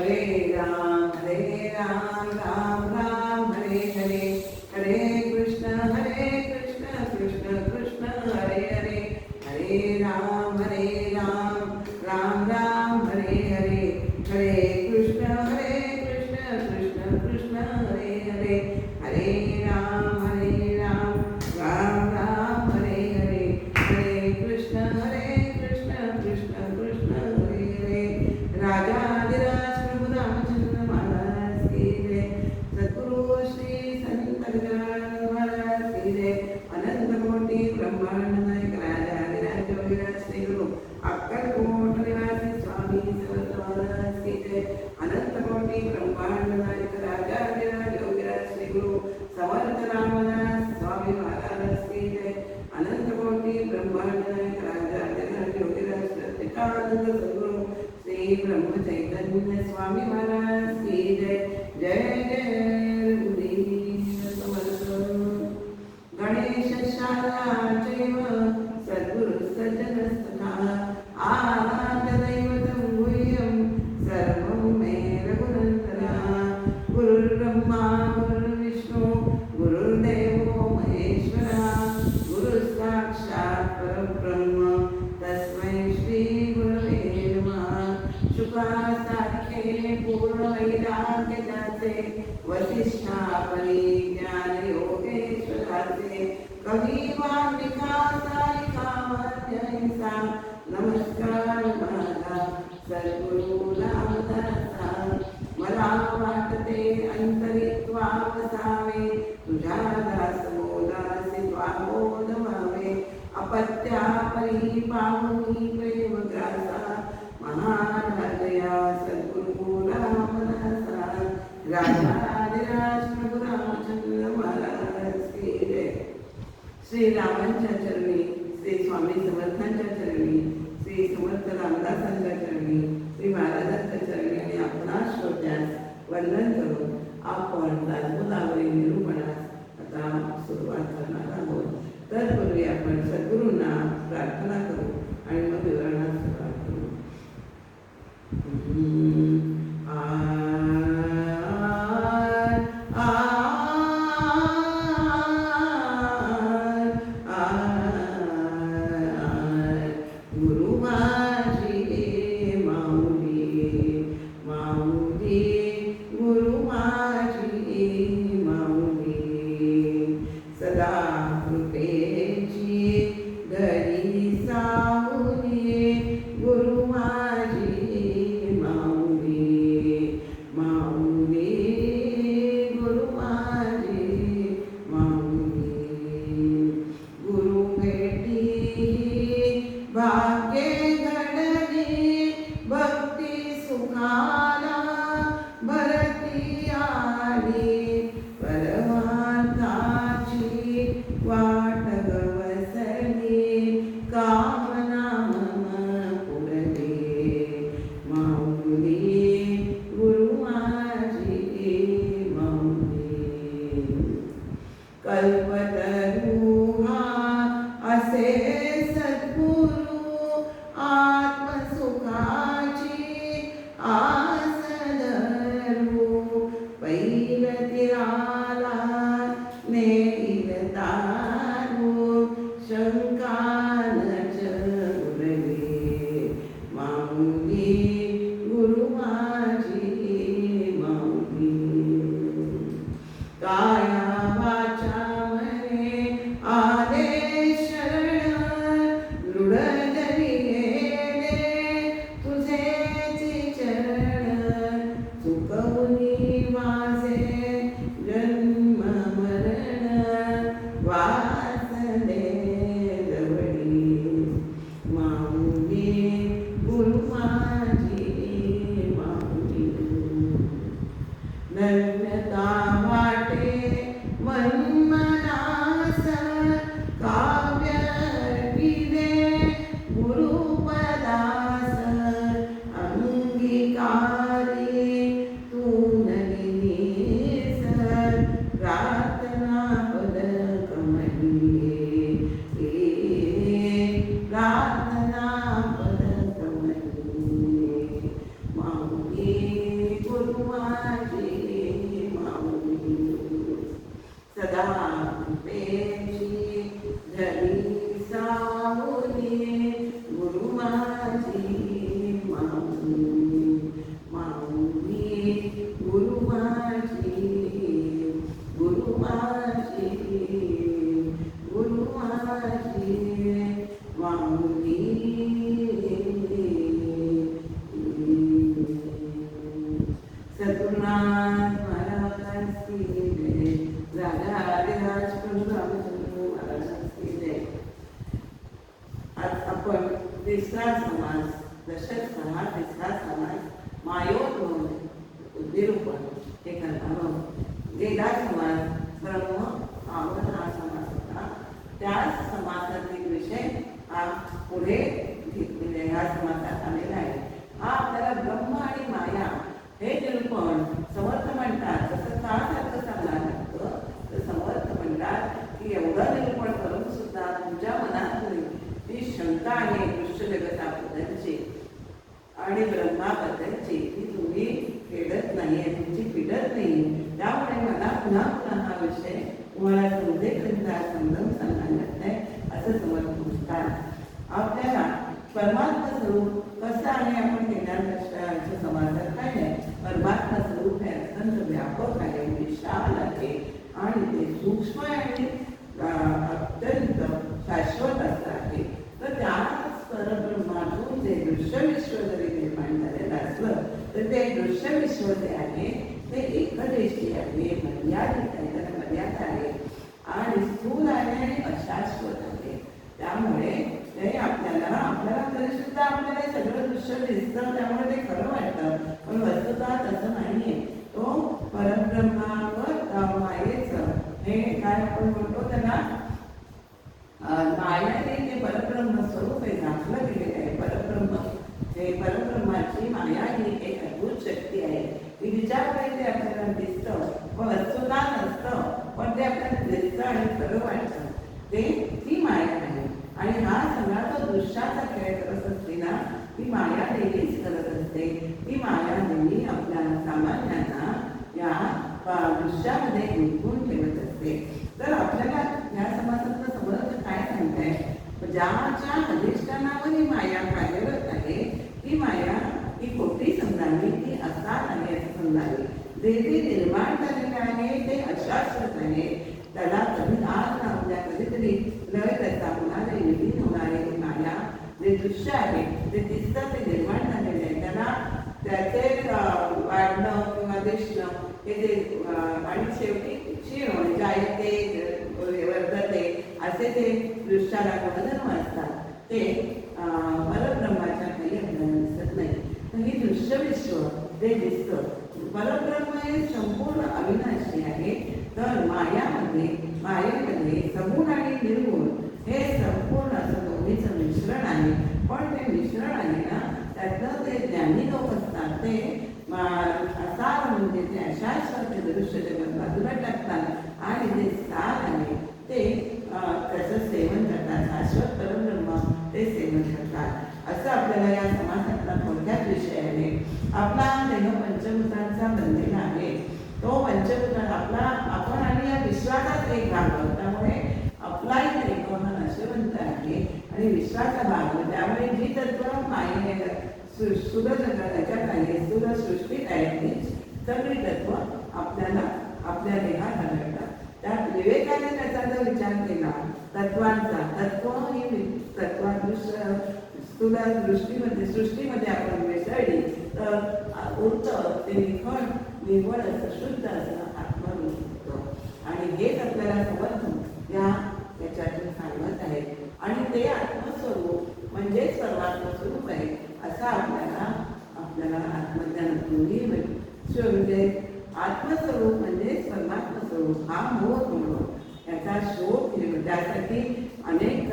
हरे राम राम राम हरे हरे, हरे कृष्ण कृष्ण कृष्ण हरे हरे, हरे राम राम राम हरे हरे, हरे कृष्ण कृष्ण कृष्ण हरे हरे, हरे राम राम राम हरे हरे, हरे कृष्ण कृष्ण कृष्ण हरे हरे। राजाधिराज प्रभु रामचंद्र महाराज की जय, सद्गुरु श्री संत गजानन महाराज की जय, अनंत कोटि ब्रह्मांड नायक राजाधिराज योगीराज श्री गुरु अक्कलकोट निवासी स्वामी समर्थ महाराज की जय, अनंत कोटि ब्रह्मांड नायक राजाधिराज योगीराज श्री गुरु समर्थ रामदास स्वामी महाराज की जय, अनंत कोटि ब्रह्मांड नायक राजाधिराज योगीराज सच्चिदानंद सद्गुरु श्री ब्रह्म चैतन्य स्वामी महाराज की जय, जय जय रघुवीर समर्थ। गणेश शारदा चैव सद्गुरु सज्जनस्तथा आराध्य दैवतं गुह्यं सर्वं मे रघुनन्दना। गुरुर्ब्रह्मा गुरुर्विष्णु गुरुर्देवो महेश्वरा, गुरु साक्षात् परब्रह्म तस्मै श्री गुरवे नमः। शुकासारखे पूर्ण वैराग्य जाते, वसिष्ठापरी ज्ञान योगेश्वराचे, कवी वाल्मिका सारिका अहिंसा, नमस्कार माझा सद्गुरु रामदासा। मला वाटते अंतरित्वा वसावे, तुझ्या दास बोलासी त्वाबोध व्हावे, अपत्या परी पाहुनी प्रेम ग्रासा, महाराजया सद्गुरु रामदासा। राजाधिराज प्रभु रामचंद्र महाराज की जय। श्री रामांच्या चरणी, श्री स्वामी समर्थांच्या चरणी, श्री समर्थ रामदासांच्या चरणी, श्री महाराजांच्या चरणी आणि आपणास श्रोत्यास वंदन करून आपण दासबोधावरील निरूपणास आता सुरुवात करणार आहोत। तर पूर्वी आपण सद्गुरूंना प्रार्थना करू आणि मग विवरणास सुरुवात करू। गुरु माझी माऊली माऊली, गुरु माझी माऊली, सदा कृपेची धरी सावली, गुरु माझी माऊली माऊली, गुरु माझी माऊली। गुरु भेटी भाग्ये घडली, भक्ती सुखाला भरती आली, परमार्थाची वाट गवसली, कामना मम पुरली, माऊली गुरु माझी माऊली। कल्पतरू असे सद्गुरु, आत्मसुखाची आस धरू, पैल तिराला नेईल तारू, शंका नच उरली, माऊली गुरु माझी माऊली। काया वाचा मने आले शरण, दृढधरी गेले तुझेची चरण, चुकवली माझे जन्म मरण, वासले जवळी, माऊली गुरु माझी माऊली। नम्रता वाटे मन्मनास, काव्य अर्पिले गुरुपदास, अंगीकारी तू नलिनीस, प्रार्थना पद कमली, प्रार्थना पद कमली, माऊली तिसरा समास दशक हा तिसरा समास मायोत निरूपण हे करणार. गेला समास ब्रह्म आवड हा समास होता. त्याच समासातील विषय हा पुढे घेतलेला ह्या समासात आलेला आहे. हा आपल्याला ब्रह्म आणि माया हे निरूपण समर्थ म्हणतात. तसं काळासारखं सांगायला लागतं तर समर्थ म्हणतात की एवढं निरूपण करून सुद्धा तुमच्या मनातून ती शंका आहे दृश्य जगताबद्दलची आणि ब्रह्माबद्दलची ती तुम्ही फेडत नाही आहे, तुमची फिरत नाही. त्यामुळे मला पुन्हा पुन्हा हा विषय तुम्हाला समजेपर्यंत समजावून सांगायला लागतंय असं समर्थ म्हणतात. आपल्याला परमात्मा स्वरूप कसं आहे आपण केल्यापेक्षा समाजात काय आहे. परमात्मा स्वरूप हे अत्यंत व्यापक आहे, विशाल आहे आणि ते सूक्ष्म आणि अत्यंत शाश्वत असं आहे. तर त्याच परब्रह्मातून जे दृश्यविश्व जरी निर्माण झालेलं असलं तर ते दृश्यविश्व जे आहे ते एकदेशी आहे, मर्यादित आहे, त्याला मर्यादा आहे आणि स्थूल आहे आणि अशाश्वत आहे. त्यामुळे ते आपल्याला तरी सुद्धा आपल्याला सगळं दृश्य दिसतं, त्यामुळे ते खरं वाटतं. पण वस्तुतः तसं नाहीये. तो परब्रह्मावर मायेचं हे काय आपण म्हणतो त्याला मायाने ते परब्रह्म स्वरूप हे दाखलं गेलेलं आहे. परब्रह्म हे परब्रह्माची माया ही एक अद्भुत शक्ती आहे. ती विचारकडे ते आपल्याला दिसतं पण वस्तुतः नसतं, पण ते आपल्याला दिसतं आणि खरं वाटतं. ते ती माया आहे आणि हा सगळा तो दृश्याचा खेळ करत असते ना, ती माया देवीच करत असते. ती माया देवी आपल्या सामान्यांना या दृश्यामध्ये गुंतवून ठेवत असते. तर आपल्याला या समाजातलं समर्थ काय सांगताय, ज्याच्या अधिष्ठानावर ही माया कार्यरत आहे ती माया ही खोटी समजावी, ती असाल आहे असं समजावी. जे जे निर्माण झालेलं आहे ते अशाश्वत आहे. त्याला कधी आज ना उद्या कधीतरी लय त्याचा होणारे विलीन होणारे माया जे दृश्य आहे ते दिसतं ते निर्माण झालेले आहे. त्याला त्याचे वाढणं किंवा दिसणं हे जे आणि शेवटी क्षीण होणे जायते वर्धते असे ते दृश्याला गुणधर्म असतात. ते परब्रह्माच्या काही आपल्याला दिसत नाही. तर ही दृश्यविश्व ते दिसतं. परब्रह्म हे संपूर्ण अविनाशी आहे. तर मायेमध्ये सगुण आणि निर्गुण हे संपूर्ण असं दोन्हीचं मिश्रण आहे. पण ते मिश्रण आहे ना, त्यातलं ते ज्ञानी लोक असतात ते असार म्हणजे ते अशाश्वत दृश्य जगत बाजूला टाकतात आणि जे सार आहे ते त्याचं सेवन करतात. शाश्वत परब्रह्म ते सेवन करतात. असं आपल्याला या समासातला थोडक्यात विषय आहे. आपला देह पंचभूतांचा बनलेला आहे. तो पंचभूत आपण आणि या विश्वाचाच एक भाग आहोत. त्यामुळे आपलाही देह हा नशवंत आहे आणि विश्वाचा भाग. त्यामुळे जी तत्व माये स्थूल जगाच्या काही स्थूल सृष्टीत आहेत ती सगळी तत्व आपल्याला आपल्या देहात आढळतात. त्या विवेकाने त्याचा जर विचार केला तत्वांचा, तत्व ही तत्वादृश्य स्थूल सृष्टीमध्ये आपण मिसळली तर उरतं ते निव्वळ असं शुद्ध असं आत्मरूप होतं. आणि हेच आपल्याला समर्थ याच्यातून सांगत आहे. आणि ते आत्मस्वरूप म्हणजेच परमात्मा स्वरूप आहे असं आपल्याला आत्मज्ञानातूनही म्हणजे आत्मस्वरूप म्हणजेच परमात्मा स्वरूप हा मोह म्हणून याचा शोध घेऊन त्यासाठी अनेक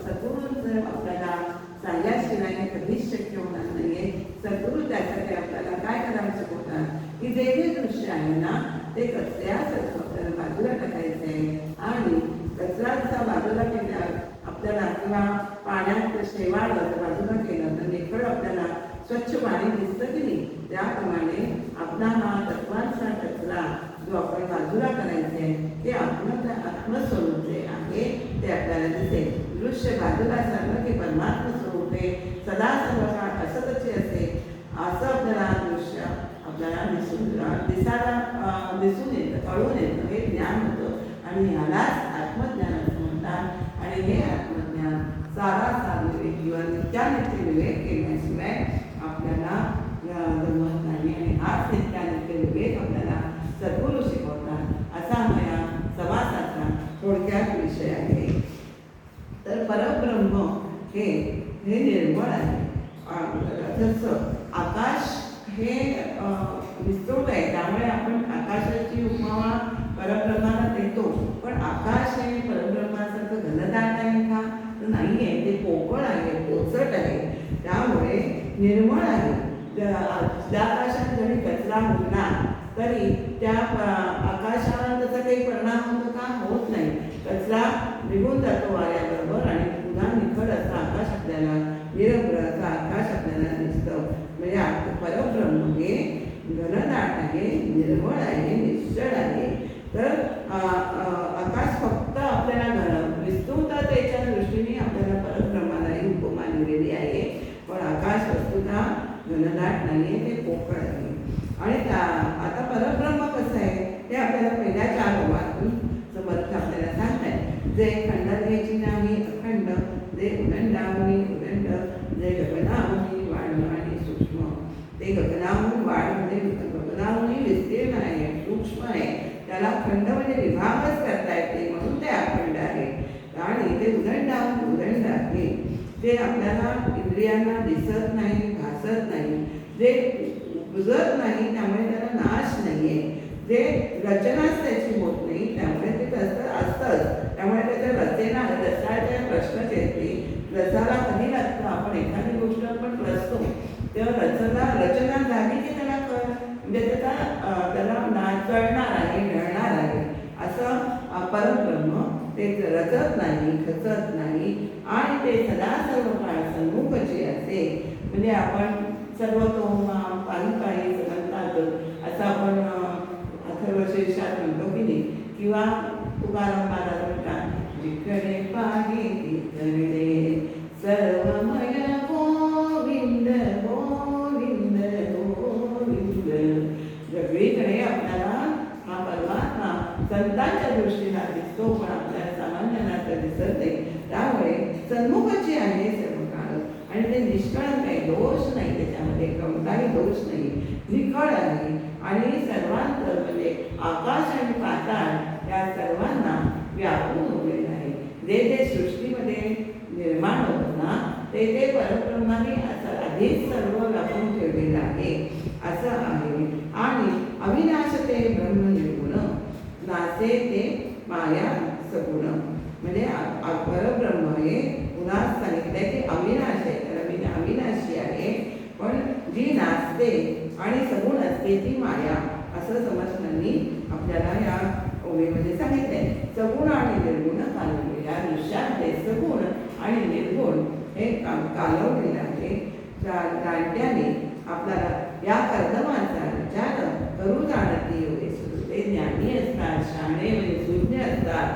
सद्गुरूंचं आपल्याला सांगल्याशिवाय कधीच शक्य होणार नाहीये. सद्गुरू त्यासाठी आपल्याला काय करायला शिकवतात की जे जे दृश्य आहे ना ते कचऱ्यासारखं आपल्याला बाजूला टाकायचं आहे. आणि कचरा जसा बाजूला केला आपल्याला किंवा पाण्यात शेवाळ बाजूला केलं तर निखळ आपल्याला स्वच्छ पाणी दिसतं की नाही. त्याप्रमाणे आपला हा तत्वांचा कचरा जो आपण बाजूला करायचे ते आत्मस्वरूप जे आहे ते आपल्याला दिसेल. दृश्य बाजूला सांगलं की परमात्मा स्वरूप हे सदा सर्व काळ असतच असते असं आपल्याला दृश्य आपल्याला दिसून येतं, कळून येतं, हे ज्ञान होतं. आणि यालाच आत्मज्ञान असं म्हणतात. आणि हे आत्मज्ञान सारासार विवेक किंवा नित्यानित्य विवेक केल्याशिवाय आपल्याला जमत नाही. आणि हाच नित्यानित्य विवेक आपल्याला सद्गुरू शिकवतात असा या समासाचा थोडक्यात विषय आहे. तर परब्रह्म हे निर्मळ आहे. जसं आकाश हे विस्तृत आहे, त्यामुळे आपण आकाशाची उपमा परब्रह्माला देतो. पण आकाश हे परब्रह्मासारखं घनदाट आहे का? तर नाही आहे. ते पोकळ आहे, पोचट आहे, त्यामुळे निर्मळ आहे. त्या आकाशात जरी कचरा उडला तरी त्या आकाशाला त्याचा काही परिणाम होतो का? होत नाही. कचरा निघून जातो वाऱ्याबरोबर आणि पुन्हा निखळ असं आकाश आपल्याला, निरभ्र असं आकाश आपल्याला दिसतं. म्हणजे परब्रह्म हे घनदाट आहे, निर्मळ आहे, निश्चळ आहे. तर आकाश फक्त आपल्याला विस्तृततेच्या दृष्टीने आपल्याला परब्रह्माला ही उपमा दिलेली आहे. पण आकाश वस्तुतः घनदाट नाही आहे, ते पोकळ आहे. आणि आता परब्रह्म कसं आहे ते आपल्याला पहिल्या 4 ओवातून समर्थ आपल्याला सांगताय. जे खंडाद्रीची नाही अखंड, जे उदंडावनी उदंड, जे गगनावनी वाढ आणि सूक्ष्म. ते गगनाहून वाढ म्हणजे गगनाहूनही विस्तीर्ण आहे, सूक्ष्म आहे. त्याला खंड म्हणजे विभागच करता येते, म्हणून ते अखंड आहे. आणि ते उदंडाहून उदंड आहे, जे आपल्याला इंद्रियांना दिसत नाही, भासत नाही, जे उजत नाही, त्यामुळे त्याला नाश नाही आहे. जे रचनाच त्याची होत नाही, त्यामुळे ते तसं असतंच. त्यामुळे त्याच्या रसाच्या प्रश्नच येते. रसाला कधी लागतं? आपण एखादी गोष्ट आपण रचतो तेव्हा रचना झाली की त्याला म्हणजे त्याला कळणार आहे, ढळणार आहे. असं परब्रह्म ते रचत नाही, खचत नाही आणि ते सदा सर्व काळ सन्मुखचे असे. म्हणजे आपण सर्वतोमाम पाणी म्हणतात असं आपण अथर्वशीर्षात म्हणतो की नाही. किंवा तुकाराम महाराज म्हणतात, जिकडे पाही तिकडे सर्वमय गोविंद गोविंद गोविंद. सगळीकडे आपल्याला हा परमात्मा संतांच्या दृष्टीला दिसतो, पण आपल्याला सामान्यांना तर दिसत नाही. त्यामुळे सन्मुखची आहे सर्व काळ आणि ते निष्कळंक आहे, दोष नाही त्याच्यामध्ये, कोणताही दोष नाही, निखळ आहे. आणि सर्वांत म्हणजे आकाश आणि पाताळ या सर्वांना व्यापून उरलेलं आहे. जे जे सृष्टीमध्ये निर्माण होतं ना ते परब्रह्माने असं आधीच सर्व व्यापून ठेवलेलं आहे, असं आहे. आणि अविनाश ते ब्रह्म निर्गुण, नासे ते माया सगुण. म्हणजे परब्रह्म हे पुन्हा सांगितलंय की अविनाश आहे, तर अविनाशी आहे. पण जी नाचते आणि सगुण असते ती माया, असं समजताना आपल्याला या ओळीमध्ये सांगितलंय. सगुण आणि निर्गुण कालवले, या दृश्यामध्ये सगुण आणि निर्गुण हे कालवलेलं आहे. जाणत्याने आपल्याला या कर्दमाचा विचार करू जाणती होते. ते ज्ञानी असतात, शाणे म्हणजे शून्य असतात.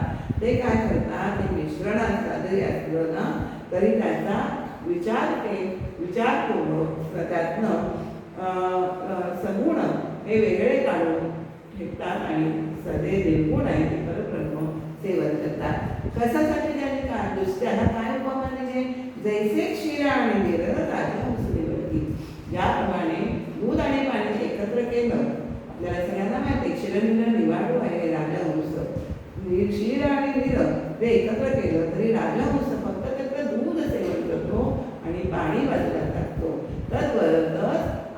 ते काय करतात? ते मिश्रण असतात जरी असलं ना तरी त्याचा विचारपूर्वक त्यातनं सगुण हे वेगळे काढून फेकतात आणि सगळे निर्गुण आहे ते परब्रह्म सेवन करतात. कशासाठी त्याने काय दुसऱ्याला काय उपमा दिले? जैसे क्षीर आणि नीर राजहंसदेवती. ज्याप्रमाणे दूध आणि पाणी एकत्र केलं, आपल्याला सगळ्यांना माहिती क्षीरनीर निवाडू आहे राजहंस. क्षीर आणि नीर ते एकत्र केलं तरी राजहंस फक्त त्याचं दूध सेवन करतो आणि पाणी बाजूला टाकतो. तद्वरच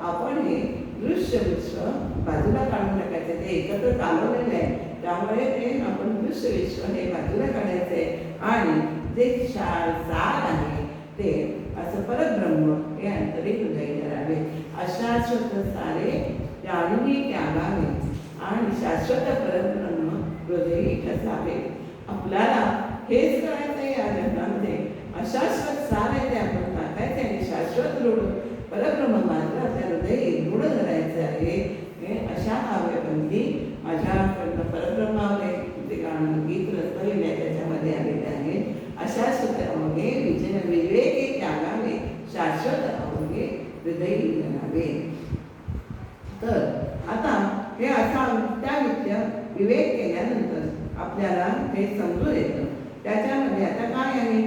आपण हे दृश्य विश्व बाजूला काढून टाकायचे. ते एकत्र कालवलेले आहे, त्यामुळे ते आपण दृश्य विश्व हे बाजूला काढायचे आणि जे सार आहे ते असं परब्रह्म हे आंतरिक हृदय करावे. अशाश्वत सारे जाणून त्यागावे आणि शाश्वत परब्रह्म हृदयी ठसावे. आपल्याला हेच करायचं आहे या जगामध्ये. अशाश्वत सार आहे ते आपण टाकायचे आणि शाश्वत रूढ परब्रह्म मात्र आपल्या हृदयी रूढ धरायचं आहे. हे अशा काव्यपंथी माझ्याकडनं परब्रह्मावर ते गाणं गीत रचलेलं आहे, त्याच्यामध्ये आलेले आहे. अशाश्वत अवघे विवेके त्यागावे, शाश्वत अवघे हृदयी धरावे. तर आता हे असा नित्यानित्य विवेक केल्यानंतर आपल्याला हे समजून येतं. त्याच्यामध्ये आता काय आहे?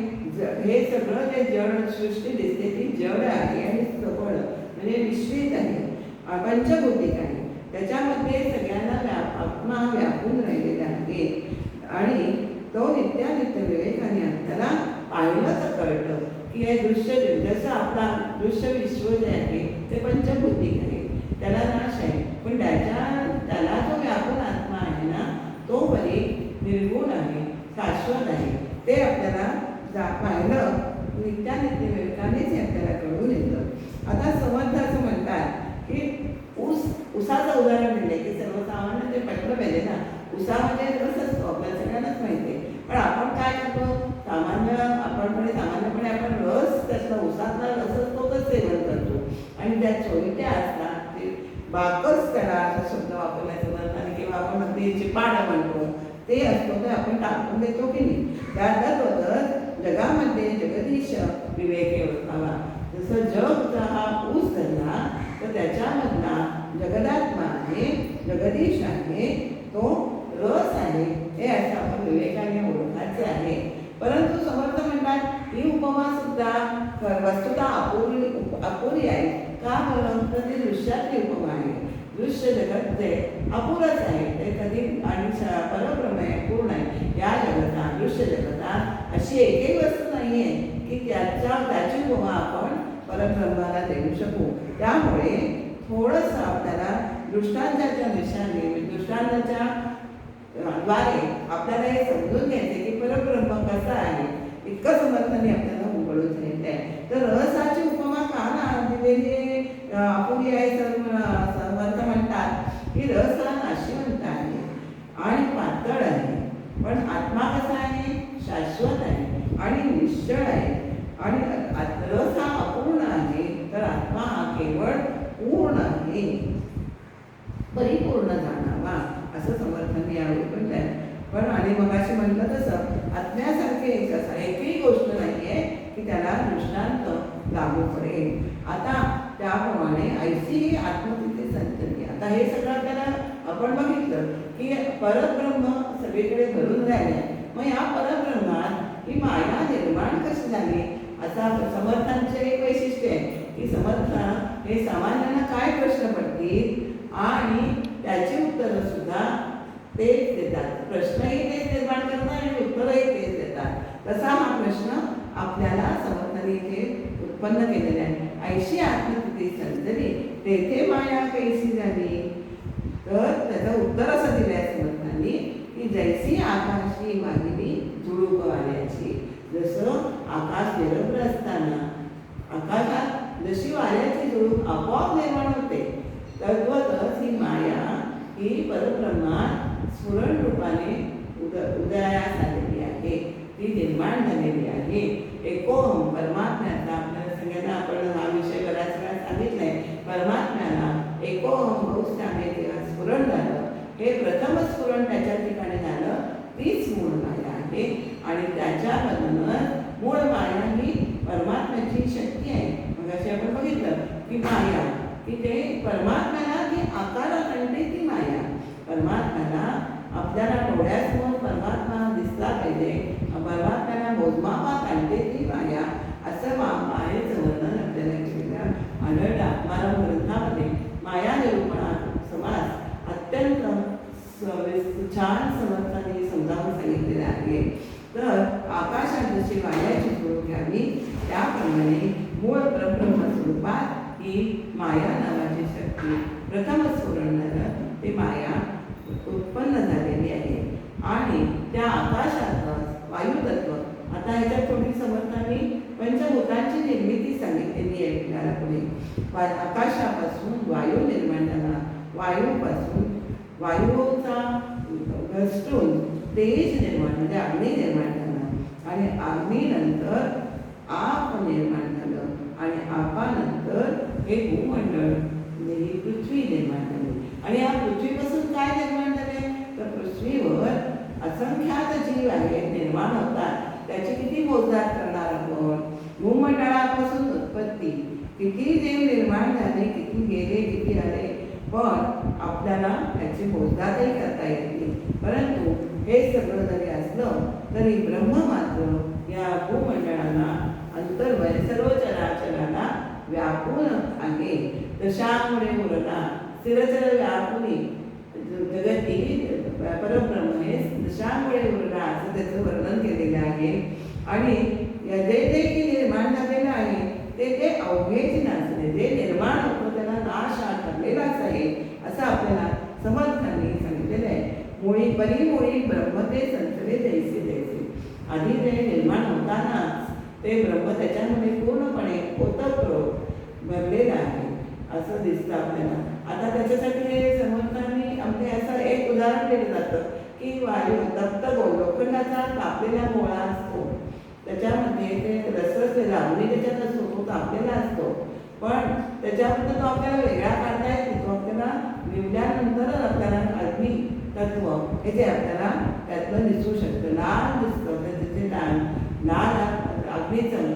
हे सगळं जे जड सृष्टी दिसते ती जड आहे आणि सबळ म्हणजे मिश्रित आहे, पंचभौतिक आहे. त्याच्यामध्ये सगळ्यांना आत्मा व्यापून राहिलेला आहे आणि तो नित्यानित्य विवेकाने आपल्याला पाहिलं तर कळतं की हे दृश्य जसं आपला दृश्य विश्व जे आहे ते पंचभौतिक आहे, त्याला नाश आहे, पण त्याला जो व्यापक आत्मा आहे ना तो बरी निर्गुण आहे, शाश्वत आहे. ते आपल्याला पाहिलं नित्यानित्य विवेकानेच आपल्याला कळून येतं. आता समर्थ असं म्हणतात की उसाचं उदाहरण दिले की सर्वसामान्य ते पटलं पाहिजे ना. उसामध्ये रस असतो, आपल्याला सगळ्यांनाच माहिती आहे, पण आपण काय करतो सामान्यपणे आपण रस त्यातला उसातला रस असतो तर सेवन करतो आणि त्या चोईट्या असतात ते बाकच त्याला असा शब्द वापरण्याचं म्हणतात किंवा आपण त्याची पानं म्हणतो ते असतो, ते आपण टाकून देतो की नाही. त्याबरोबर जगामध्ये जगदीश विवेक ओळखावा. जसं जगचा हा ऊस धरला तर त्याच्यामधला जगदात्मा आहे, जगदीश आहे, तो रस आहे, हे असं आपण विवेकाने ओळखायचे आहे. परंतु समर्थ म्हणतात ही उपमा सुद्धा वस्तुता अपुरी आहे. का बरं? तर ती दृश्यातली उपमा आहे. दृश्य जगत जे अपुरच आहे ते कधी आणि परब्रह्म आहे, पूर्ण आहे. या जगतात दृश्य जगतात अशी एकही वस्तू नाही आहे की त्याची उपमा आपण परब्रह्माला देऊ शकू. त्यामुळे थोडंसं आपल्याला दृष्टांताच्या दिशेने दृष्टांताच्या द्वारे आपल्याला हे समजून घ्यायचे की परब्रह्म कसा आहे. इतकं समर्थाने आपल्याला उघडून सांगितलं आहे. तर रसाची उपमा का ना दिलेली अपुरी आहे. समर्थ म्हणतात की रस हा नाशिवंत आहे आणि पातळ आहे, पण आत्मा कसा आहे? शाश्वत आहे आणि निश्चळ आहे. आणि रस हा अपूर्ण आहे तर आत्मा हा केवळ पूर्ण आहे, परिपूर्ण जाणावा असं समर्थांनी यावेळी म्हणलंय. पण आणि मगाशी म्हटलं तसं आत्म्यासारखे एकही गोष्ट नाही आहे की त्याला दृष्टांत लागू पडेल. आता त्याप्रमाणे ऐशी आत्मतिथे संतती. आता हे सगळं त्याला आपण बघितलं की परब्रह्म सगळीकडे भरून राहिले. मग या परब्रह्मात ही माया निर्माण कशी झाली असा समर्थांचे एक वैशिष्ट्य आहे की समर्थ हे सामान्यांना काय प्रश्न पडतील आणि त्याची उत्तरं सुद्धा तेच देतात. प्रश्नही तेच निर्माण करतात आणि उत्तरही तेच देतात. तसा हा प्रश्न आपल्याला समर्थांनी इथे उत्पन्न केलेला आहे. ऐशी आत्मस्थिती संतली तेथे माया कैसी झाली. तर त्याचं उत्तर असं दिलं आहे समर्थांनी की जैसी आकाशी वाहिनी झुळूक वाऱ्याची. जसं आकाश निरभ्र असताना आकाशात जशी वाऱ्याची झुळूक आपोआप निर्माण होते, तद्वतच ही माया ही परब्रह्मात स्फुरण रूपाने उदयास आलेली आहे, ती निर्माण झालेली आहे. एकोम परमात्म्याचा आपल्याला सगळ्यांना आपण हा विषय बऱ्याच वेळा सांगितलाय. परमात्म्याला एकोम बहुस्थाने तेव्हा स्फुरण झालं. हे प्रथम स्फुरण त्याच्या ठिकाणी झालं, तीच मूळ माया आहे आणि त्याच्यामधूनच मूळ माया ही परमात्म्याची शक्ती आहे. मग असे आपण बघितलं की माया की ते परमात्म्याला ती आकारात आणते, ती माया परमात्म्याला आपल्याला डोळ्यासमोर परमात्मा दिसला पाहिजे, परमात्म्याला मोजमापात आणते ती माया. असं मायेचं वर्णन आपल्याला केलेलं आढळलं आत्माराम ग्रंथामध्ये. माया निरूपणात समास अत्यंत छान समर्थाने समजावून सांगितलेलं आहे. तर आकाशात जशी वाऱ्याची झुळूक घ्यावी त्याप्रमाणे मूळ परब्रह्म स्वरूपात ही माया नावाची शक्ती प्रथम स्फुरण झालं, ते माया उत्पन्न झालेली आहे. आणि त्या आकाशात वायुतत्व. आता ह्याच्यात थोडी समर्थांनी पंचभूतांची निर्मिती सांगितलेली आहे आपल्याला पुढे. आकाशापासून वायू निर्माण झाला, वायूपासून वायूचा घसटून तेज निर्माण म्हणजे अग्नी निर्माण झाला आणि अग्नीनंतर आप निर्माण झालं आणि आपानंतर हे भूमंडळ म्हणजे ही पृथ्वी निर्माण झाली. आणि या पृथ्वीपासून काय निर्माण झाले तर पृथ्वीवर असंख्यात जीव आहेत निर्माण होतात. त्याची किती मोजदाद करणार आपण. भूमंडळापासून उत्पत्ती किती जीव निर्माण झाले, किती गेले, किती आले, पण आपल्याला त्याची मोजदादही करता येत नाही. परंतु हे सगळं जरी असलं तरी ब्रह्म मात्र या भूमंडळाला अंतर्वय सर्व चराचराला व्यापून आहे. दशामुळे उरला स्थिरचर व्यापुनी जगती परब्रह्म हे दशामुळे उरला असं त्याचं वर्णन केलेलं आहे. आणि जे जे की निर्माण निर्माण झालेलं आहे ते अवघेच नसले, जे निर्माण होतं त्याला नाश हा ठरलेलाच आहे असं आपल्याला समर्थांनी सांगितलेलं आहे. मुळी मुळी ब्रह्म ते संतले जैसे जैसे. आधी ते निर्माण होतानाच ते ब्रह्म त्याच्यामध्ये पूर्णपणे ओतप्रोत भरलेलं आहे असं दिसतं आपल्याला. आता त्याच्यासाठी हे समर्थांनी आपले असं एक उदाहरण दिलं जातं की वायू तप्त लोखंडाचा तापलेला गोळा असतो, त्याच्यामध्ये ते रसरसलेला अग्नी त्याच्यात असतो, तो तापलेला असतो, पण त्याच्याबद्दल तो आपल्याला वेगळा काढता येतो. तो आपल्याला निवडल्यानंतरच आपल्याला अग्नी तत्व हे जे आपल्याला त्यातलं दिसू शकतं. लाल दिसतं, त्याचे लाल अग्नीचं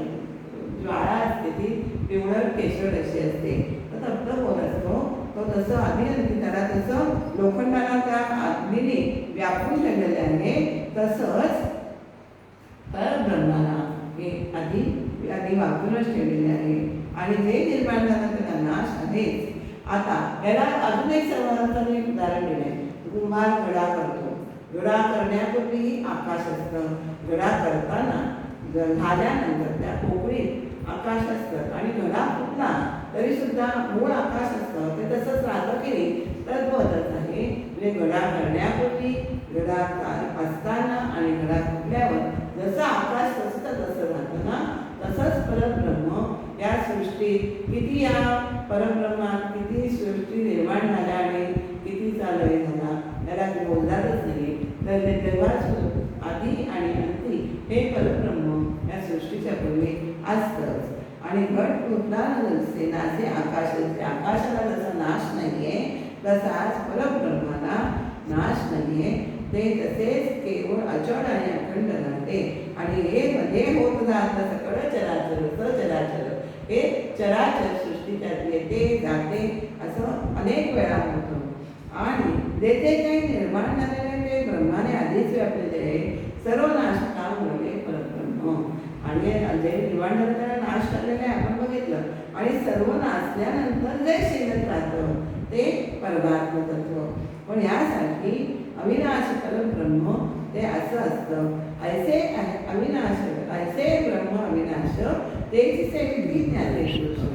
ज्वाळा असते ती पिवळट केशर अशी असते. तर तप्त गोल असतो तो, तसं आधी त्याला तसं लोखंडाला त्या अग्नीने व्यापून ठेवलेले आहे, तसंच परब्रह्माला हे आधी वापरूनच ठेवलेले आहे आणि जे निर्माण झालं त्याला नाश आहेच. आता याला अजून एक समर्थाने उदाहरण दिले. कुंभार घडा करतो, घडा करण्यापूर्वी आकाश असतं, घडा करताना झाल्यानंतर त्या पोकळीत आकाश असतं आणि घडा फुटला तरी सुद्धा मूळ आकाश असतं, ते तसंच राहतं की नाही. तद्वतच आहे, म्हणजे घडा करण्यापूर्वी, घडा असताना आणि घडा फुटल्यावर जसं आकाश असतं तसं राहतं ना, तसंच परब्रह्म या सृष्टीत किती, या परब्रह्मात किती सृष्टी निर्माण झाल्या आणि कितीचा लय झाला याला बोलणारच नाही. तर तेव्हाच आधी आणि अंती हे परब्रह्म या सृष्टीच्या पूर्वी असतंच. आणि घट फुटला नसे नासे आकाश, आकाशाला जसा नाश नाहीये तसाच परब्रह्माला नाश नाहीये, ते तसेच केवळ अचळ आणि अखंड राहते. आणि हे मध्ये होत राहतं सकळ चराचर सचराचर, हे चराचर सृष्टीच्या येते जाते असं अनेक वेळा होतं. आणि जे काही निर्माण झालेले ते ब्रह्माने आधीच व्यापलेले आहे. सर्व नाशका मुळे परब्रह्म, आणि जे निर्माण झालं त्याला नाश झालेलं आहे आपण बघितलं. आणि सर्व नाचल्यानंतर जे शिल्लक राहतं ते परमात्म तत्व. पण यासाठी अविनाशी परब्रह्म ते असं असतं, ऐसे अविनाश ऐसे ब्रह्म अविनाश तेच से विधी ज्ञानेश्वर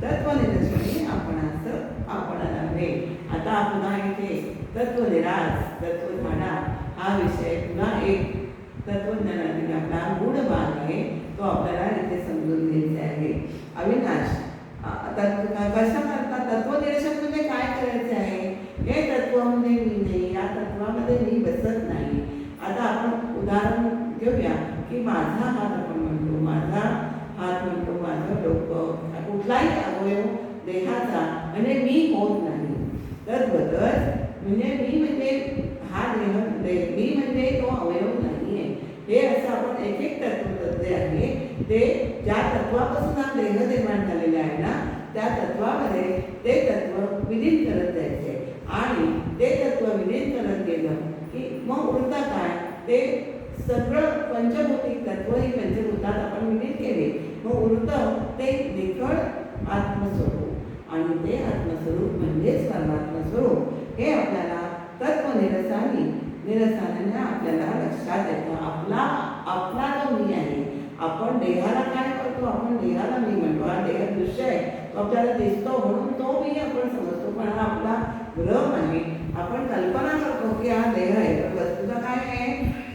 तत्वनिदर्शनी आपण नव्हे. आता पुन्हा इथे तत्वनिरास तत्वधारणा हा विषय पुन्हा एक तत्वज्ञानातील आपला गूढ भाग आहे, तो आपल्याला इथे समजून घ्यायचा आहे. अविनाश कसं करतात, तत्वनिदर्शन म्हणजे काय करायचे आहे, हे तत्वामध्ये मी नाही, या तत्वामध्ये मी बसत नाही. आता आपण उदाहरण घेऊया की माझा हात आपण म्हणतो, माझा हात म्हणतो, माझं डोकं, कुठलाही अवयव देहाचा म्हणजे मी होत नाही. तर बदल म्हणजे मी म्हणजे हा देह, मी म्हणजे तो अवयव नाही आहे. हे असं आपण एक एक तत्व जे आहे ते ज्या तत्वापासून हा देह निर्माण झालेला आहे ना, त्या तत्वामध्ये ते तत्व विलीन करत जायचे. आणि ते तत्व विलीन करत गेलं की मग उरतं काय, ते सगळं पंचभौतिक तत्व ही पंचभूतात आपण विलीन केले, मग उरतं ते निखळ आत्मस्वरूप. आणि ते आत्मस्वरूप म्हणजेच परमात्मा स्वरूप हे आपल्याला निरसाने आपल्याला लक्षात येतं. आपला जो मी आहे, आपण देहाला काय करतो, आपण देहाला मी म्हणतो, हा देह दृश्य आहे, तो आपल्याला दिसतो म्हणून तो मी आपण समजतो, पण हा आपला भ्रम आहे. आपण कल्पना करतो की हा देह आहे, तर वस्तुता काय आहे,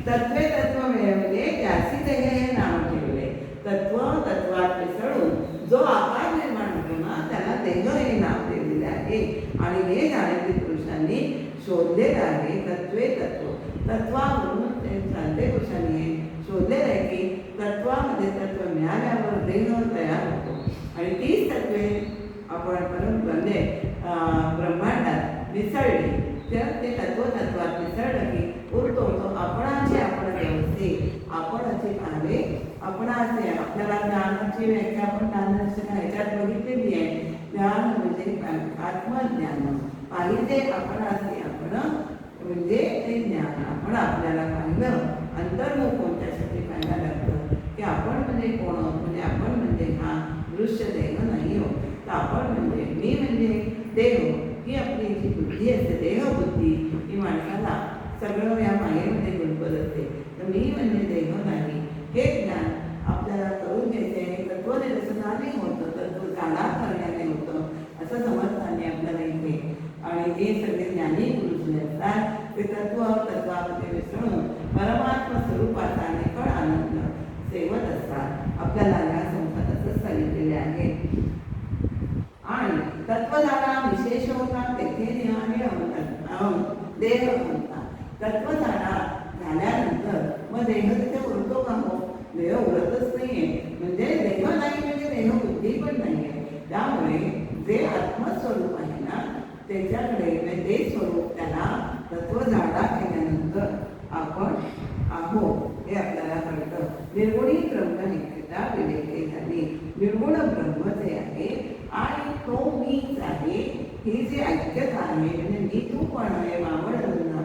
तत्व मिळवले त्याची देह हे नाव ठेवले. तत्वात मिसळून जो आकार निर्माण होतो ना, त्याला देह हे नाव दिलेले आहे. आणि हे ज्ञानेंद्रिय पुरुषांनी शोधलेलं आहे. तत्वावरून ते ज्ञानेंद्रिय पुरुषांनी शोधलेलं आहे की तत्वामध्ये तत्व मिळाल्यावर देह तयार होतो. आणि तीच तत्वे आपण म्हणजे ब्रह्मांडात मिसळली, तर ते तत्वात मिसळलं की उरतो तो आपणाचे आपण व्यवस्थित आपणाचे पाहावे. आपणाचे आपल्याला ज्ञानाची व्याख्या आपण ज्ञानाच्या ह्याच्यात बघितलेली आहे. ज्ञान म्हणजे आत्मज्ञान पाहिजे, आपणाचे आपण म्हणजे ते ज्ञान. आपण आपल्याला पाहिलं, अंतर्मुख होऊन त्यासाठी पाहायला लागतं की आपण म्हणजे कोण, म्हणजे आपण म्हणजे हा दृश्य देह नाही हो, तर आपण म्हणजे मी म्हणजे देह ही आपली जी बुद्धी असते, देहबुद्धी ही माणसाला सगळं या मायेमध्ये गुंतवत असते. तर मी म्हणजे देह नाही हे ज्ञान आपल्याला करून घ्यायचे आहे. नाही होतं, तर तो जाणा करण्याने होतं, असं समर्थांनी आपल्याला इथे. आणि हे सगळे ज्ञानी पुरुष जे असतात ते तत्वामध्ये मिसळून परमात्मा स्वरूपाचा निखळ आनंद सेवत असतात. आपल्याला या संसारातच सांगितलेले आहे. आणि तत्वधारा विशेष होतात तेथे देह म्हणतात. तत्वधारा झाल्यानंतर मग देह तिथे उरतो का? हो, देह उरतच नाहीये. म्हणजे देह नाही म्हणजे देह बुद्धी पण नाहीये. त्यामुळे जे आत्मस्वरूप आहे ना त्याच्याकडे ते स्वरूप त्याला तत्वधारणा केल्यानंतर आपण आहोत हे आपल्याला कळतं. निर्गुणी ब्रह्म निष्ठा विवेके झाली. निर्गुण ब्रह्म जे आहे आणि तो मीच आहे ही जी ऐक्यता आहे, म्हणजे मी तू पण आहे,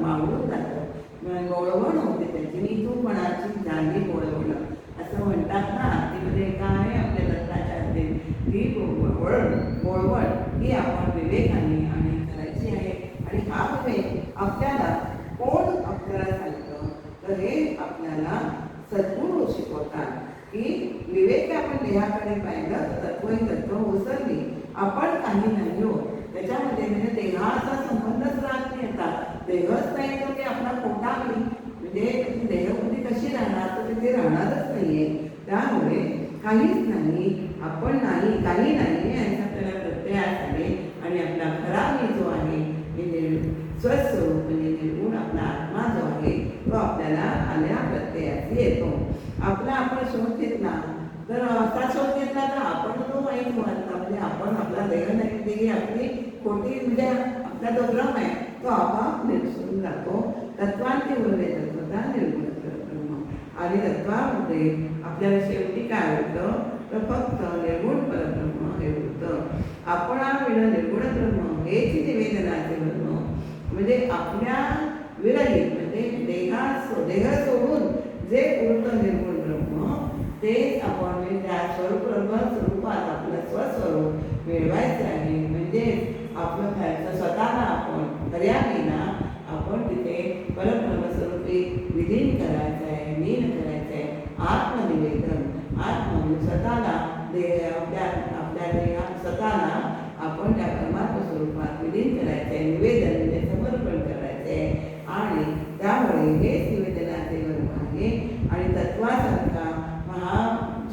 मावळून जातं, गोळवण होते त्याची. मी तू पणाची झाली गोळवणं असं म्हणतात ना. त्यामध्ये काय आपल्या दत्ताचार्य ही गोळवण ही आपण विवेकाने आणि करायची आहे. आणि हा विवेक आपल्याला कोण आपल्याला सांगतं? तर हे आपल्याला सद्गुरू शिकवतात की विवेक आपण देहाकडे पाहिलं तर तत्व ही तत्व ओसरली, आपण काही नाही होत त्याच्यामध्ये. म्हणजे देहाचा संबंधच राहत नाही. आता देहच नाही तर ते आपला खोटा नाही, म्हणजे देहबुद्धी कशी राहणार? तर तिथे राहणारच नाहीये. त्यामुळे काहीच नाही, आपण नाही, काही नाही याचा आपल्याला प्रत्ययास आले. आणि आपला खरा मी जो आहे स्वस्वरूप म्हणजे निर्गुण आपला आत्मा जो आहे तो आपल्याला आल्या प्रत्ययास येतो. आपला आपण शोध घेतला तर असा शोध घेतला तर आपण तो वाईट मानता, म्हणजे आपण आपला देह नाही ही आपली खोटी, म्हणजे आपला जो भ्रम आहे तो आपोआप निरसून जातो. तत्वांती उरले तत्वता निर्गुण ब्रह्म. आणि तत्वामध्ये आपल्याला शेवटी काय होतं तर फक्त निर्गुण परब्रह्म हे होतं. आपणाविण निर्गुण ब्रह्म हेच निवेदनाचे ब्रह्म. म्हणजे आपल्या विरहित म्हणजे देह सोडून जे उरतं निर्गुण ब्रह्म तेच आपण त्या स्वरूपात आपलं स्वस्वरूप मिळवायचं आहे. म्हणजे आपलं खायचं स्वतःला आपण पर्यायीना आपण तिथे परब्रह्मस्वरूपी विलीन करायचं आहे, लीन करायचं आहे. आत्मनिवेदन स्वतःला आपल्या देहात स्वतःला आपण त्या परमात्मा स्वरूपात विलीन करायचं आहे. निवेदन म्हणजे समर्पण करायचं आहे. आणि त्यामुळे हेच निवेदनाचे ब्रह्म आहे. आणि तत्वासारखा हा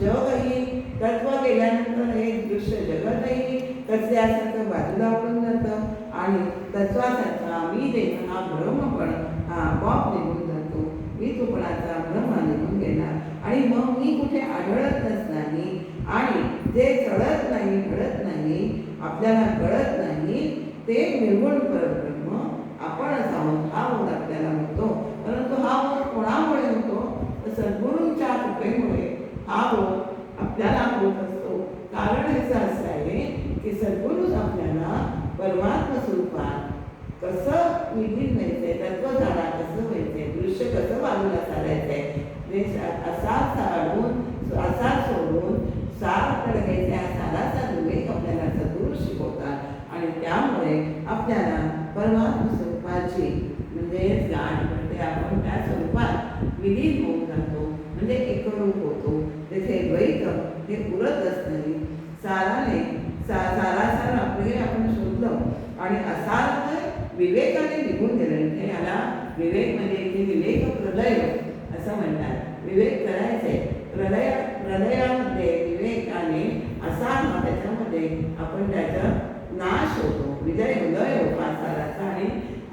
जगही तत्व गेल्यानंतर हे दृश्य जगतही कसल्यासारखं बाजूला पडून जातं. आणि तत्वासारखा मी देह हा भ्रम पण हा आपोआप निघून जातो. मी तुपणाचा भ्रम निघून गेला आणि मग मी कुठे आढळतच नाही. आणि जे चढत नाही घडत नाही आपल्याला कळत नाही ते निर्गुण परब्रह्म आपणच आहोत हा बोध आपल्याला होतो. परंतु हा बोध कोणामुळे होतो तर सद्गुरूंच्या कृपेमुळे हा बोध आपल्याला होत असतो. कारण याचं असं आहे की सद्गुरूच आपल्याला परमात्मा स्वरूपात कसं विलीन व्हायचंय, तत्वधारा कसं व्हायचंय, दृश्य कसं बाजूला सारायचंय, असा सारून असा सोडून साराकडे घ्यायचा साराचा विवेक आपल्याला सद्गुरू शिकवतात. आणि त्यामुळे आपल्याला परमात्मा स्वरूपाची म्हणजे गाठ पडते. आपण त्या स्वरूपात विलीन होऊन जातो, म्हणजे एकरूप होतो. तेथे द्वैत हे उरतच नाही. सारासार आपले आपण शोधलं आणि असार विवेकाने निघून गेलं. याला विवेक म्हणजे विवेक प्रलय असं म्हणतात. विवेक करायचे प्रलयामध्ये विवेकाने असा त्याच्यामध्ये आपण त्याचा नाश होतो, विजय उदय होतो साराचा.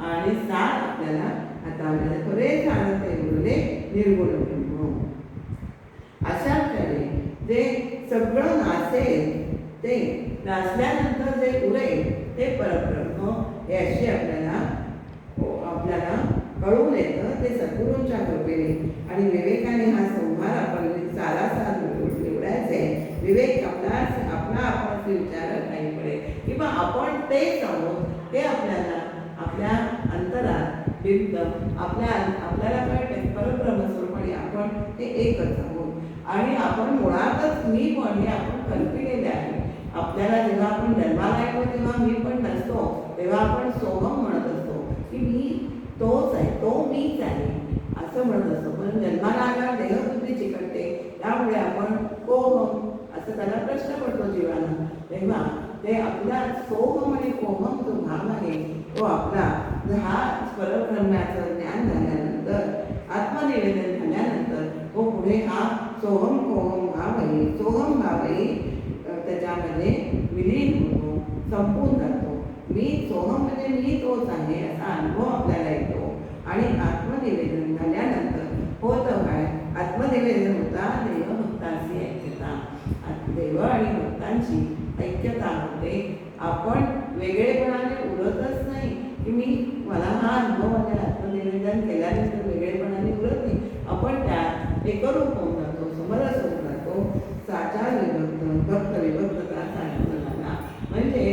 आणि सार आपल्याला आता खरे जाणते उरले निर्गुण ब्रह्म. अशा प्रकारे जे सगळं नासेल ते नासल्यानंतर जे उरेल ते परब्रह्म हे अशी आपल्याला कळून येतं. ते सद्गुरूंच्या कृपेने आणि विवेकाने हा संहार आपण सारासार निवडायचे. विवेक आपण विचारत नाही पडे किंवा आपण तेच आहोत हे आपल्याला आपल्या अंतरात बिंबतं. आपल्याला कळते परब्रह्मस्वरूपाने आपण ते एकच आहोत. आणि आपण मुळातच मी पण हे आपण कल्पिलेले आहे. आपल्याला जेव्हा आपण जन्माला येतो तेव्हा मी पण नसतो, तेव्हा आपण सोहम म्हणत असतो की मी तोच आहे, तो मीच आहे असं म्हणत असतो. पण जन्माला आल्यावर देहबुद्धी चिकटते, त्यामुळे आपण कोहम असं त्याला प्रश्न पडतो जीवाला. तेव्हा ते आपला सोहम आणि कोहम जो भाव आहे तो आपला हा परब्रह्माचं ज्ञान झाल्यानंतर आत्मनिवेदन झाल्यानंतर तो पुढे हा सोहम कोहम भावही सोहम भावही त्याच्यामध्ये विलीन होतो, संपून जातो. मी सोहम म्हणजे मी तोच आहे असा अनुभव आपल्याला येतो. आणि आत्मनिवेदन झाल्यानंतर होतं काय? आत्मनिवेदन होता देवभक्तांची ऐक्यता. देव आणि भक्तांची ऐक्यता होते. आपण वेगळेपणाने उरतच नाही की मला हा अनुभव आहे, आत्मनिवेदन केल्यानंतर वेगळेपणाने उरत नाही. आपण त्यात एकरूप होऊन जातो, समरस होऊन जातो. साचार विभक्त भक्त विभक्तता सांगितला. म्हणजे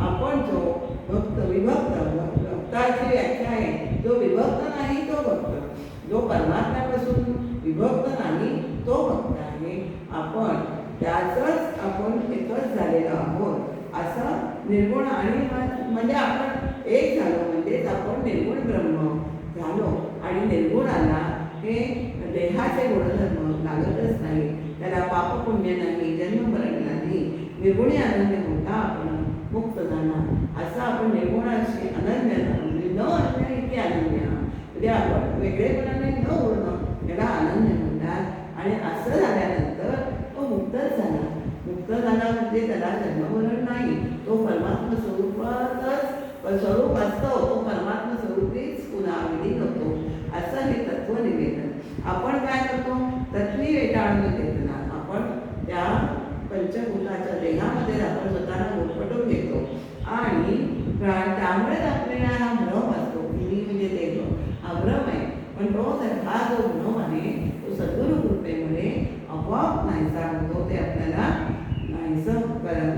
आपण जो भक्त विभक्त भक्ताची व्याख्या आहे, जो विभक्त नाही तो भक्त, जो परमात्म्यापासून विभक्त नाही तो भक्त आहे. आपण त्याचंच आपण एकच झालेलो आहोत असं निर्गुण. आणि म्हणजे आपण एक झालो म्हणजेच आपण निर्गुण ब्रह्म झालो. आणि निर्गुणाला हे देहाचे गुणधर्म लागतच नाही, त्याला पापपुण्य नाही, जन्ममरण नाही. निर्गुणी आनंद होता आपण मुक्त झाला. असं आपण निर्गुणाशी अनन्य न अन्य इतके अनन्य म्हणजे आपण वेगळेपणाने न उरणं याला अनन्य म्हणतात. आणि असं झाल्यानंतर तो मुक्तच झाला. मुक्त झाला म्हणजे त्याला जन्ममरण नाही, तो परमात्मा स्वरूपातच स्वरूप असतो, तो परमात्मा स्वरूपीच पुन्हा विलीन होतो. असं हे तत्वनिवेदन. आपण काय करतो? तत्वी वेटाळून देतो. आपण त्या पंचभूताच्या देहामध्ये आपण स्वतःला गुरफटून घेतो आणि त्यामुळेच आपल्याला हा भ्रम असतो की मी म्हणजे देव, हा भ्रम आहे. पण तो हा जो भ्रम आहे तो सद्गुरु कृपेमुळे आपोआप नाहीसा होतो. ते आपल्याला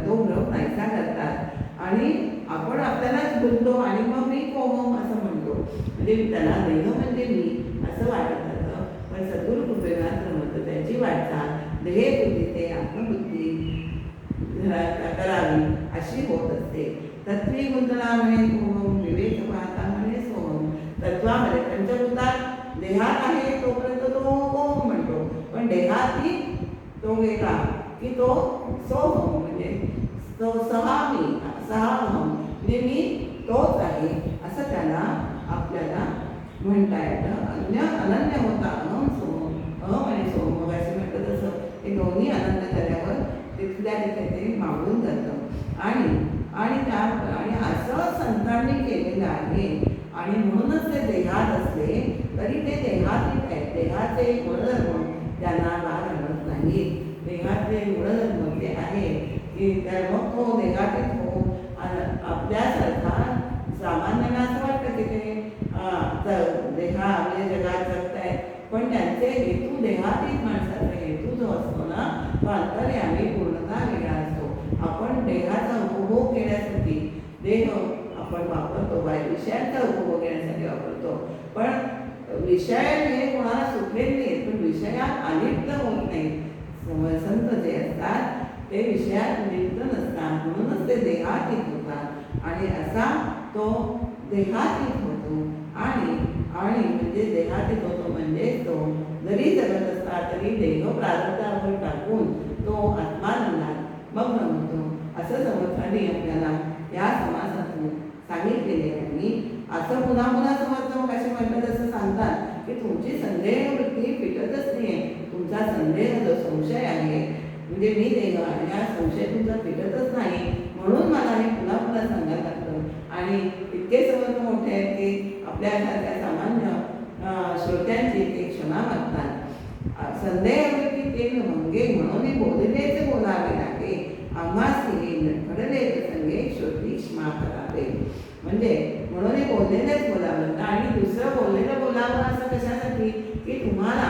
तो भ्रम नाहीसा करतात. आणि आपण आपल्यालाच बोलतो आणि मग मी कोहम असं म्हणतो. म्हणजे त्याला देह म्हणजे मी असं वाटत जातं. पण सद्गुरु कृपे मात्र म्हणतो त्याची वाटचाल देह बुद्धी ते आत्मबुद्धी करावी अशी होत असते. तत्वी गुंतला म्हणे कोहम, विवेक पाहता म्हणे सोहम. तत्वामध्ये पंचभूतात देहात आहे तोपर्यंत तो कोहम म्हणतो, पण देहाती तो गेला की तो सोहम म्हणजे तो सहामी सहाहम म्हणजे मी तोच आहे असं त्याला आपल्याला म्हणता येतं. अनन्य होता अहम सोहम. अहम आणि सोहम मग असे म्हटलं तसं हे दोन्ही अनन्य झाल्यावर तिथल्या तिथे ते मावळून जातं. आणि असं संतांनी केलेलं आहे. आणि म्हणूनच ते देहात असले तरी ते देहातीत आहेत. देहाचे गुणधर्म त्यांना बाहेर आणत नाही. देहातले गुणधर्म ते आहे की त्या मग तो देहातीत हो. आपल्यासारखा सामान्यांना असं वाटतं की ते देहा आपल्या जगात जगत आहेत, पण त्यांचे हेतू देहातीत माणसाचा हेतू जो असतो ना तो अंतर्यामी पूर्णता वेगळा असतो. आपण देहाचा उपभोग घेण्यासाठी देह आपण वापरतो, विषयांचा उपभोग घेण्यासाठी वापरतो. पण विषय हे कोणाला सुटलेले नाहीत, पण विषयात अलिप्त होत नाहीत. संत जे असतात ते विषयात लिप्त नसतात, म्हणूनच ते देहातीत होतात. आणि असा तो देहातीत होतो. आणि म्हणजे देहातीत होतो म्हणजे तो जरी जगत असता तरी देह प्रारब्धावर टाकून तो आत्मानंदात मग्न होतो. असं समर्थाने आपल्याला या समासातून सांगितलेले आहे. असं पुन्हा पुन्हा समर्थ मग असे म्हटलं तसं सांगतात की तुमची संदेह वृत्ती फिटतच नाही. तुमचा संदेह जो संशय आहे म्हणजे मी देह आणि हा संशय तुमचा फिटतच नाही, म्हणून मला हे पुन्हा पुन्हा सांगायला लागतं. आणि इतके समर्थ मोठे आहेत की आपल्यासारख्या सामान्य श्रोत्यांची ते क्षमा मागतात. संदेहवृत्ती ते मंगे म्हणून बोललेच बोलावे लागे, आम्हास घडले संगे श्रोती क्षमा करावे. म्हणजे म्हणून बोललेलेच बोलावं आणि दुसरं बोललेलं बोलावं असं कशासाठी की तुम्हाला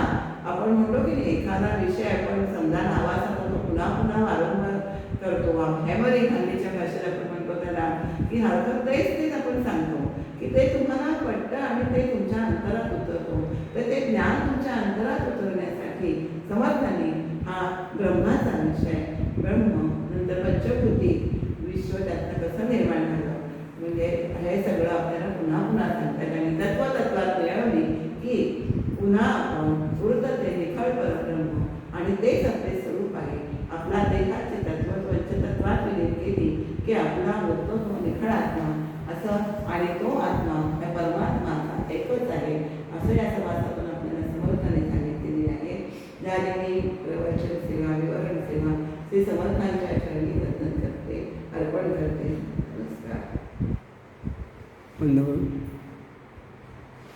आपण म्हणतो की एखादा विषय आपण समजा नावाचा तो पुन्हा पुन्हा वारंवार करतो. हॅमरिंग हल्लीच्या भाषेत आपण म्हणतो त्याला की हरकत तेच आपण सांगतो की ते तुम्हाला पटतं आणि ते तुमच्या अंतरात उतरतो. तर ते ज्ञान तुमच्या अंतरात उतरण्यासाठी समर्थाने हा ब्रह्माचा विषय ब्रह्म नंतर पंचभूती विश्व त्यातनं कसं निर्माण झालं म्हणजे हे सगळं आपल्याला पुन्हा पुन्हा सांगतात. आणि तत्वात मिळवली की पुन्हा आपण उरत ते निखळ परब्रह्म आणि तेच आपले स्वरूप आहे. आपला देह ज्याने मी वचन सेवा विवरण सेवा श्री समर्थांच्या चरणी वंदन करते, अर्पण करते. नमस्कार. बंद करू.